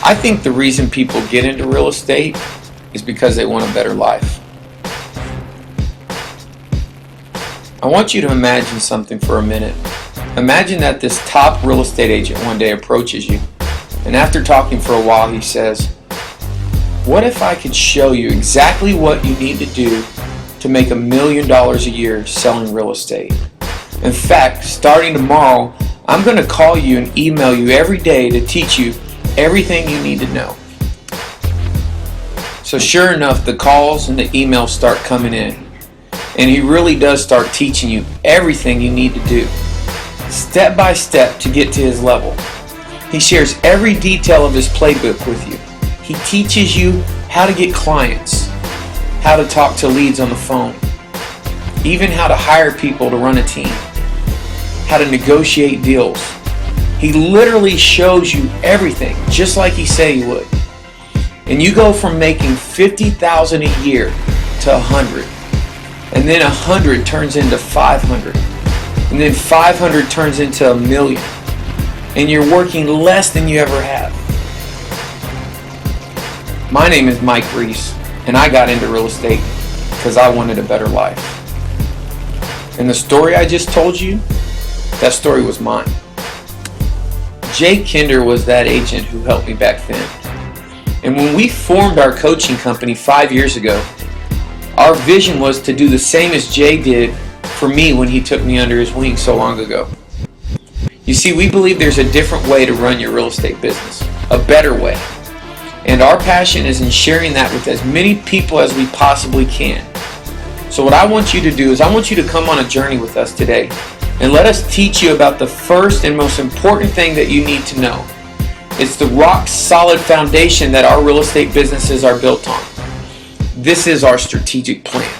I think the reason people get into real estate is because they want a better life. I want you to imagine something for a minute. Imagine that this top real estate agent one day approaches you, and after talking for a while he says, "What if I could show you exactly what you need to do to make $1 million a year selling real estate? In fact, starting tomorrow, I'm going to call you and email you every day to teach you everything you need to know." So sure enough, the calls and the emails start coming in, and he really does start teaching you everything you need to do, step by step, to get to his level. He shares every detail of his playbook with you. He teaches you how to get clients, how to talk to leads on the phone, even how to hire people to run a team, how to negotiate deals. He literally shows you everything, just like he said he would. And you go from making $50,000 a year to 100, and then 100 turns into 500, and then 500 turns into $1 million, and you're working less than you ever have. My name is Mike Reese, and I got into real estate because I wanted a better life. And the story I just told you, that story was mine. Jay Kinder was that agent who helped me back then. And when we formed our coaching company 5 years ago, our vision was to do the same as Jay did for me when he took me under his wing so long ago. You see, we believe there's a different way to run your real estate business, a better way. And our passion is in sharing that with as many people as we possibly can. So what I want you to do is I want you to come on a journey with us today, and let us teach you about the first and most important thing that you need to know. It's the rock solid foundation that our real estate businesses are built on. This is our strategic plan.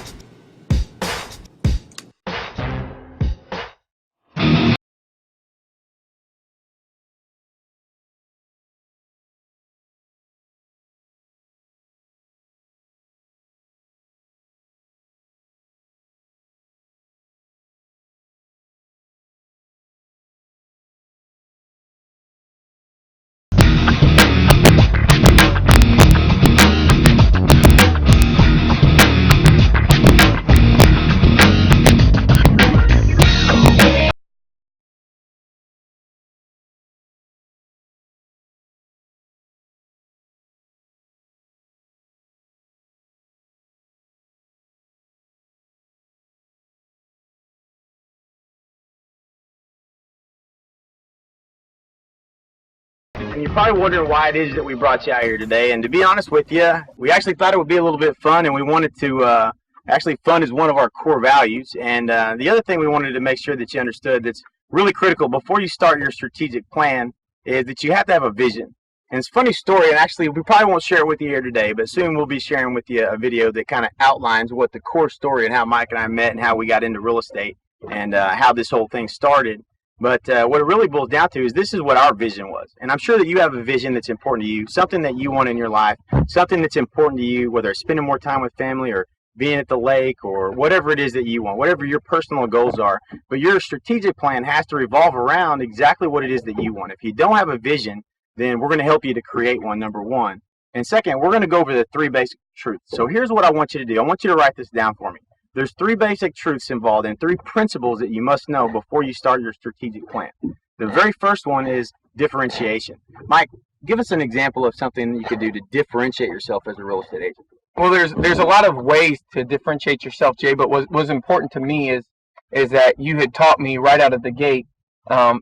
And you're probably wondering why it is that we brought you out here today. And to be honest with you, we actually thought it would be a little bit fun, and we wanted to, actually fun is one of our core values. And the other thing we wanted to make sure that you understood that's really critical before you start your strategic plan is that you have to have a vision. And it's a funny story, and actually we probably won't share it with you here today, but soon we'll be sharing with you a video that kind of outlines what the core story and how Mike and I met and how we got into real estate and how this whole thing started. But what it really boils down to is this is what our vision was. And I'm sure that you have a vision that's important to you, something that you want in your life, something that's important to you, whether it's spending more time with family or being at the lake or whatever it is that you want, whatever your personal goals are. But your strategic plan has to revolve around exactly what it is that you want. If you don't have a vision, then we're going to help you to create one, number one. And second, we're going to go over the 3 basic truths. So here's what I want you to do. I want you to write this down for me. There's 3 basic truths involved and 3 principles that you must know before you start your strategic plan. The very first one is differentiation. Mike, give us an example of something that you could do to differentiate yourself as a real estate agent. Well, there's a lot of ways to differentiate yourself, Jay, but what was important to me is that you had taught me right out of the gate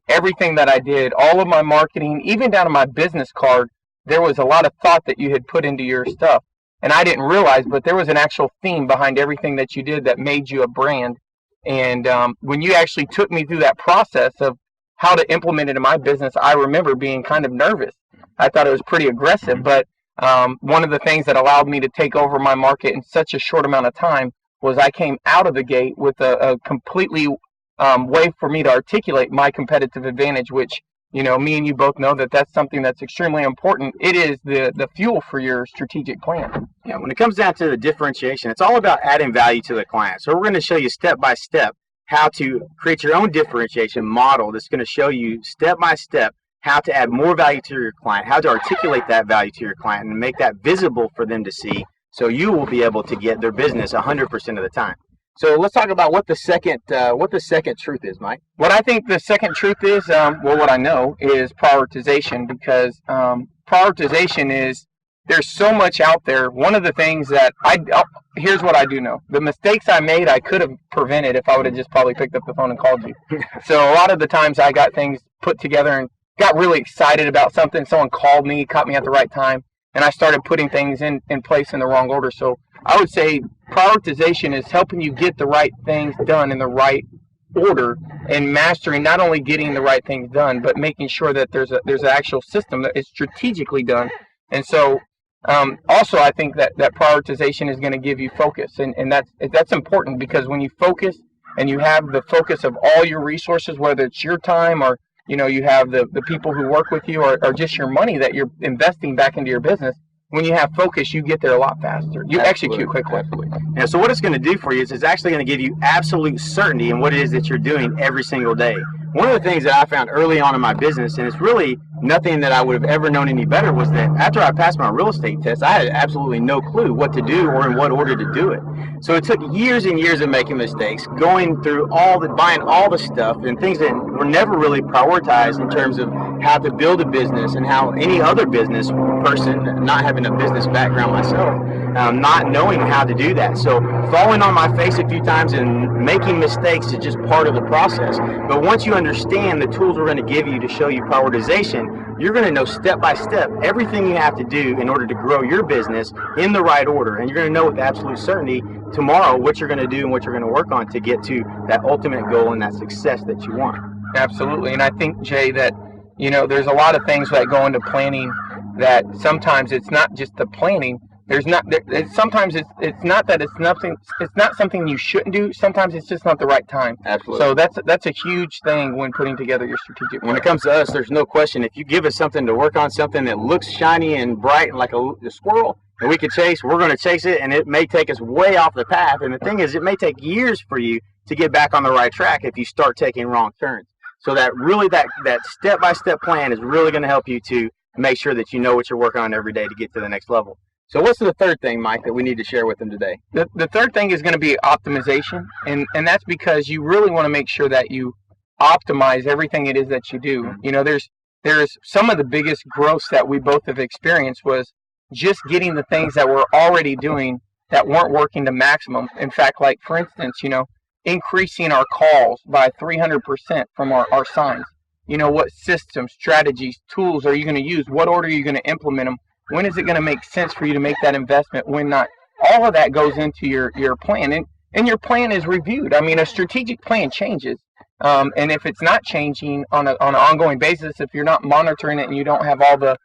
everything that I did, all of my marketing, even down to my business card, there was a lot of thought that you had put into your stuff. And I didn't realize, but there was an actual theme behind everything that you did that made you a brand. And when you actually took me through that process of how to implement it in my business, I remember being kind of nervous. I thought it was pretty aggressive, but one of the things that allowed me to take over my market in such a short amount of time was I came out of the gate with a completely way for me to articulate my competitive advantage, which, you know, me and you both know that that's something that's extremely important. It is the fuel for your strategic plan. Yeah, when it comes down to the differentiation, it's all about adding value to the client. So we're going to show you step by step how to create your own differentiation model that's going to show you step by step how to add more value to your client, how to articulate that value to your client and make that visible for them to see, so you will be able to get their business 100% of the time. So let's talk about what the second truth is, Mike. What I think the second truth is, what I know is prioritization, because prioritization is, there's so much out there. One of the things that here's what I do know. The mistakes I made, I could have prevented if I would have just probably picked up the phone and called you. So a lot of the times I got things put together and got really excited about something. Someone called me, caught me at the right time, and I started putting things in place in the wrong order. So I would say prioritization is helping you get the right things done in the right order, and mastering not only getting the right things done, but making sure that there's an actual system that is strategically done. And so also I think that prioritization is going to give you focus, and that's important, because when you focus and you have the focus of all your resources, whether it's your time or you have the people who work with you, or just your money that you're investing back into your business. When you have focus, you get there a lot faster. You execute quickly. Absolutely. Yeah, so what it's going to do for you is it's actually going to give you absolute certainty in what it is that you're doing every single day. One of the things that I found early on in my business, and it's really nothing that I would have ever known any better, was that after I passed my real estate test, I had absolutely no clue what to do or in what order to do it. So it took years and years of making mistakes, going through buying all the stuff and things that were never really prioritized in terms of how to build a business, and how any other business person, not having a business background myself, not knowing how to do that. So falling on my face a few times and making mistakes is just part of the process. But once you understand the tools we're going to give you to show you prioritization, you're going to know step by step everything you have to do in order to grow your business in the right order. And you're going to know with absolute certainty tomorrow what you're going to do and what you're going to work on to get to that ultimate goal and that success that you want. Absolutely. And I think, Jay, that there's a lot of things that go into planning that sometimes it's not just the planning. Sometimes it's not that it's not something you shouldn't do. Sometimes it's just not the right time. Absolutely. So that's a huge thing when putting together your strategic plan. When it comes to us, there's no question. If you give us something to work on, something that looks shiny and bright and like a squirrel, and we could chase, we're going to chase it, and it may take us way off the path. And the thing is, it may take years for you to get back on the right track if you start taking wrong turns. So that step-by-step plan is really going to help you to make sure that you know what you're working on every day to get to the next level. So what's the third thing, Mike, that we need to share with them today? The third thing is going to be optimization, and that's because you really want to make sure that you optimize everything it is that you do. There's some of the biggest growth that we both have experienced was just getting the things that we're already doing that weren't working to maximum. In fact, like for instance, increasing our calls by 300% from our signs. What systems, strategies, tools are you going to use? What order are you going to implement them? When is it going to make sense for you to make that investment? When not? All of that goes into your plan, and your plan is reviewed. I mean, a strategic plan changes, and if it's not changing on an ongoing basis, if you're not monitoring it and you don't have all the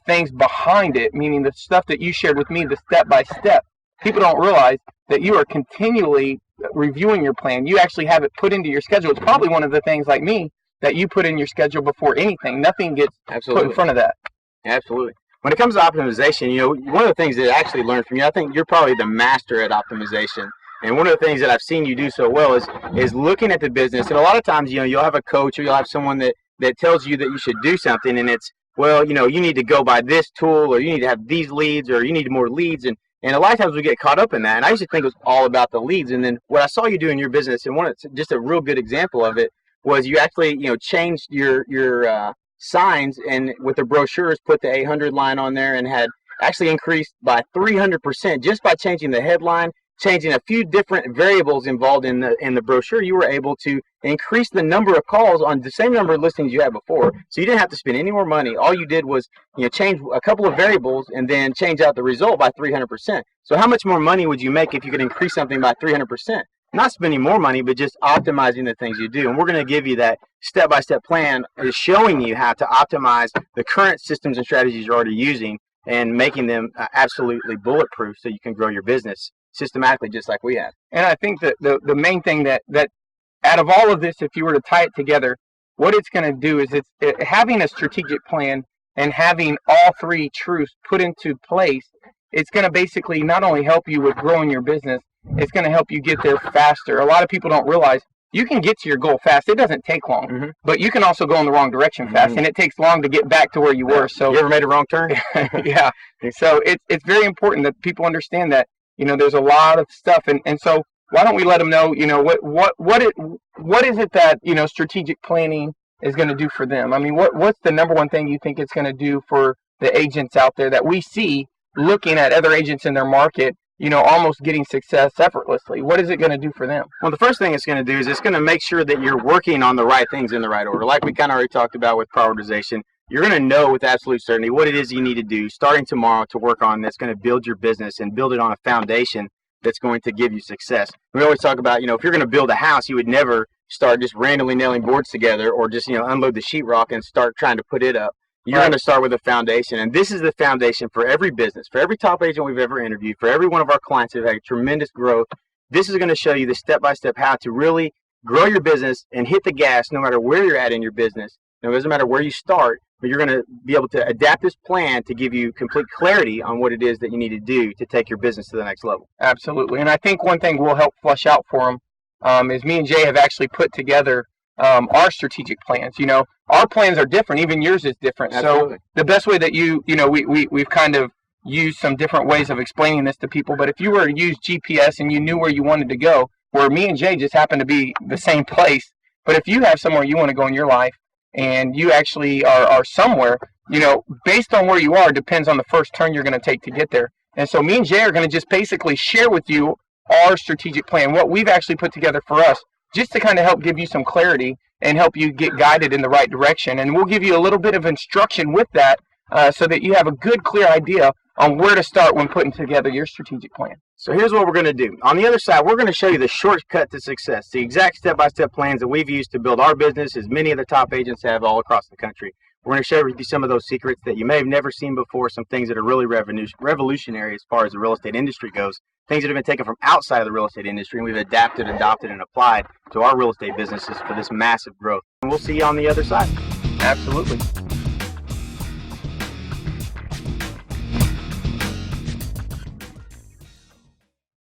things behind it, meaning the stuff that you shared with me, the step by step, people don't realize that you are continually reviewing your plan. You actually have it put into your schedule. It's probably one of the things, like me, that you put in your schedule before anything. Nothing gets put in front of that. Absolutely. When it comes to optimization, one of the things that I actually learned from you, I think you're probably the master at optimization. And one of the things that I've seen you do so well is looking at the business. And a lot of times, you'll have a coach or you'll have someone that tells you that you should do something, and it's, well, you need to go by this tool, or you need to have these leads, or you need more leads. And a lot of times we get caught up in that. And I used to think it was all about the leads. And then what I saw you do in your business, and just a real good example of it, was you actually, changed your signs, and with the brochures put the 800 line on there, and had actually increased by 300% just by changing the headline, changing a few different variables involved in the brochure. You were able to increase the number of calls on the same number of listings you had before. So you didn't have to spend any more money. All you did was change a couple of variables and then change out the result by 300%. So how much more money would you make if you could increase something by 300%? Not spending more money, but just optimizing the things you do. And we're going to give you that step-by-step plan, is showing you how to optimize the current systems and strategies you're already using and making them absolutely bulletproof so you can grow your business systematically, just like we have. And I think that the main thing that out of all of this, if you were to tie it together, what it's going to do is having a strategic plan and having all three truths put into place. It's going to basically not only help you with growing your business, it's going to help you get there faster. A lot of people don't realize you can get to your goal fast. It doesn't take long, but you can also go in the wrong direction fast, and it takes long to get back to where you were. So you ever made a wrong turn? Yeah. So it's very important that people understand that, there's a lot of stuff. And so why don't we let them know, what is it that, strategic planning is going to do for them? I mean, what's the number one thing you think it's going to do for the agents out there that we see looking at other agents in their market, almost getting success effortlessly? What is it going to do for them? Well, the first thing it's going to do is it's going to make sure that you're working on the right things in the right order. Like we kind of already talked about with prioritization, you're going to know with absolute certainty what it is you need to do starting tomorrow to work on that's going to build your business and build it on a foundation that's going to give you success. We always talk about, if you're going to build a house, you would never start just randomly nailing boards together or just, unload the sheetrock and start trying to put it up. You're going to start with a foundation, and this is the foundation for every business, for every top agent we've ever interviewed, for every one of our clients who've had tremendous growth. This is going to show you the step-by-step how to really grow your business and hit the gas no matter where you're at in your business. It doesn't matter where you start, but you're going to be able to adapt this plan to give you complete clarity on what it is that you need to do to take your business to the next level. Absolutely. And I think one thing we'll help flush out for them is me and Jay have actually put together our strategic plans. Our plans are different. Even yours is different. Absolutely. So the best way that we've kind of used some different ways of explaining this to people. But if you were to use GPS and you knew where you wanted to go, where me and Jay just happen to be the same place, but if you have somewhere you want to go in your life and you actually are somewhere, based on where you are depends on the first turn you're going to take to get there. And so me and Jay are going to just basically share with you our strategic plan, what we've actually put together for us, just to kind of help give you some clarity and help you get guided in the right direction. And we'll give you a little bit of instruction with that so that you have a good, clear idea on where to start when putting together your strategic plan. So here's what we're going to do. On the other side, we're going to show you the shortcut to success, the exact step-by-step plans that we've used to build our business, as many of the top agents have all across the country. We're going to share with you some of those secrets that you may have never seen before, some things that are really revolutionary as far as the real estate industry goes, things that have been taken from outside of the real estate industry, and we've adapted, adopted, and applied to our real estate businesses for this massive growth. And we'll see you on the other side. Absolutely.